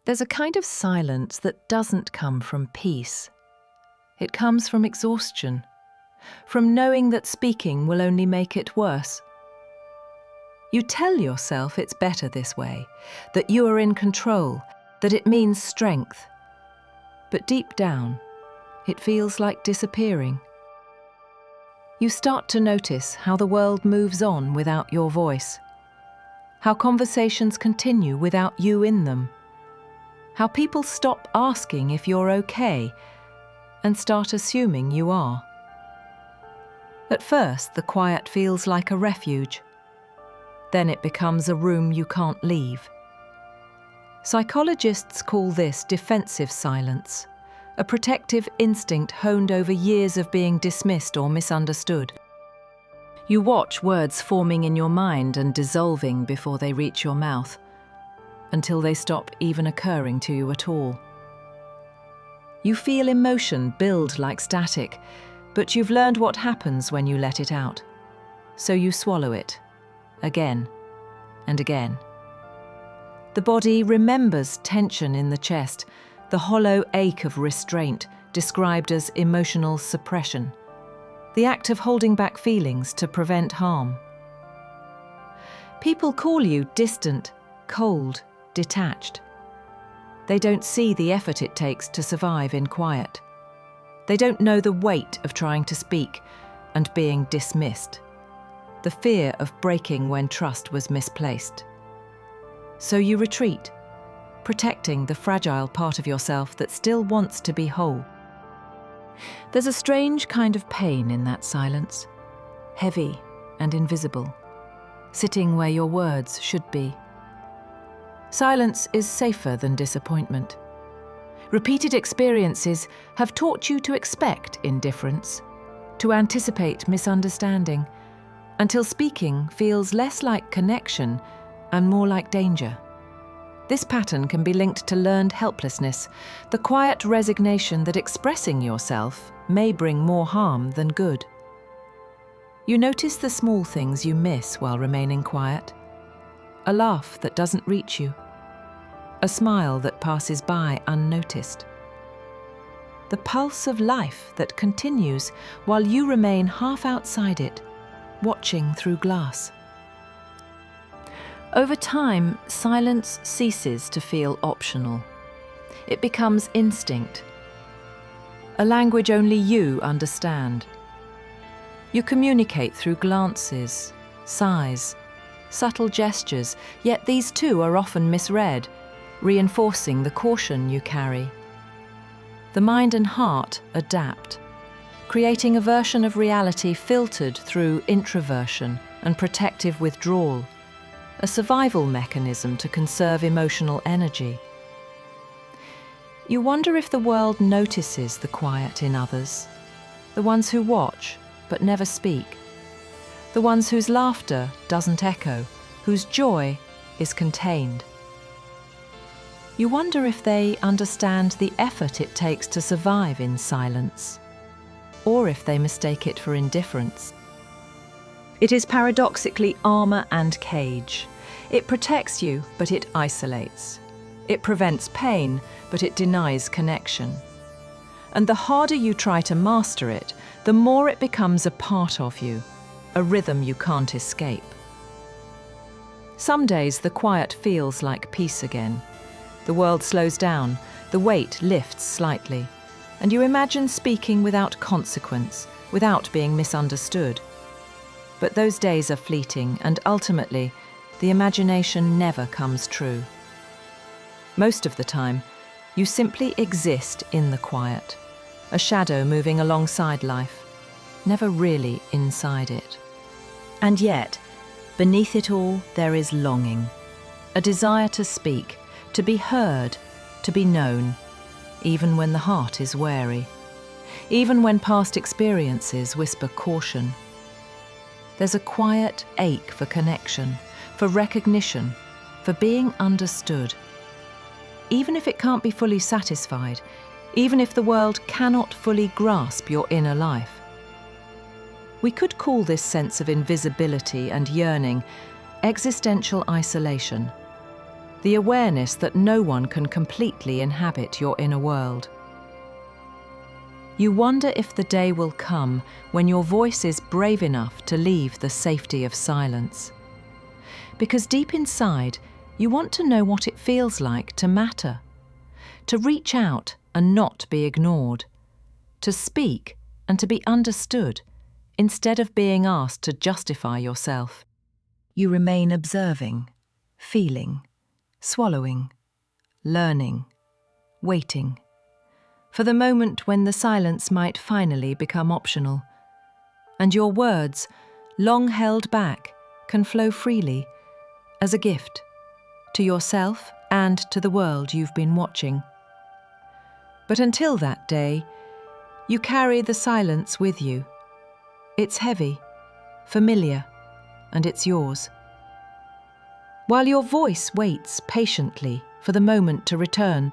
There's a kind of silence that doesn't come from peace. It comes from exhaustion, from knowing that speaking will only make it worse. You tell yourself it's better this way, that you are in control, that it means strength. But deep down, it feels like disappearing. You start to notice how the world moves on without your voice, how conversations continue without you in them, how people stop asking if you're okay and start assuming you are. At first, the quiet feels like a refuge. Then it becomes a room you can't leave. Psychologists call this defensive silence, a protective instinct honed over years of being dismissed or misunderstood. You watch words forming in your mind and dissolving before they reach your mouth, until they stop even occurring to you at all. You feel emotion build like static, but you've learned what happens when you let it out. So you swallow it, again and again. The body remembers tension in the chest, the hollow ache of restraint, described as emotional suppression, the act of holding back feelings to prevent harm. People call you distant, cold, detached. They don't see the effort it takes to survive in quiet. They don't know the weight of trying to speak and being dismissed, the fear of breaking when trust was misplaced. So you retreat, protecting the fragile part of yourself that still wants to be whole. There's a strange kind of pain in that silence, heavy and invisible, sitting where your words should be. Silence is safer than disappointment. Repeated experiences have taught you to expect indifference, to anticipate misunderstanding, until speaking feels less like connection and more like danger. This pattern can be linked to learned helplessness, the quiet resignation that expressing yourself may bring more harm than good. You notice the small things you miss while remaining quiet. A laugh that doesn't reach you. A smile that passes by unnoticed. The pulse of life that continues while you remain half outside it, watching through glass. Over time, silence ceases to feel optional. It becomes instinct, a language only you understand. You communicate through glances, sighs, subtle gestures, yet these too are often misread, reinforcing the caution you carry. The mind and heart adapt, creating a version of reality filtered through introversion and protective withdrawal, a survival mechanism to conserve emotional energy. You wonder if the world notices the quiet in others, the ones who watch but never speak, the ones whose laughter doesn't echo, whose joy is contained. You wonder if they understand the effort it takes to survive in silence, or if they mistake it for indifference. It is paradoxically armor and cage. It protects you, but it isolates. It prevents pain, but it denies connection. And the harder you try to master it, the more it becomes a part of you, a rhythm you can't escape. Some days the quiet feels like peace again. The world slows down, the weight lifts slightly, and you imagine speaking without consequence, without being misunderstood. But those days are fleeting, and ultimately, the imagination never comes true. Most of the time, you simply exist in the quiet, a shadow moving alongside life, never really inside it. And yet, beneath it all, there is longing, a desire to speak, to be heard, to be known, even when the heart is wary, even when past experiences whisper caution. There's a quiet ache for connection, for recognition, for being understood. Even if it can't be fully satisfied, even if the world cannot fully grasp your inner life. We could call this sense of invisibility and yearning existential isolation. the awareness that no one can completely inhabit your inner world. You wonder if the day will come when your voice is brave enough to leave the safety of silence. Because deep inside, you want to know what it feels like to matter, to reach out and not be ignored, to speak and to be understood, instead of being asked to justify yourself. You remain observing, feeling, swallowing, learning, waiting, for the moment when the silence might finally become optional, and your words, long held back, can flow freely, as a gift, to yourself and to the world you've been watching. But until that day, you carry the silence with you. It's heavy, familiar, and it's yours. While your voice waits patiently for the moment to return,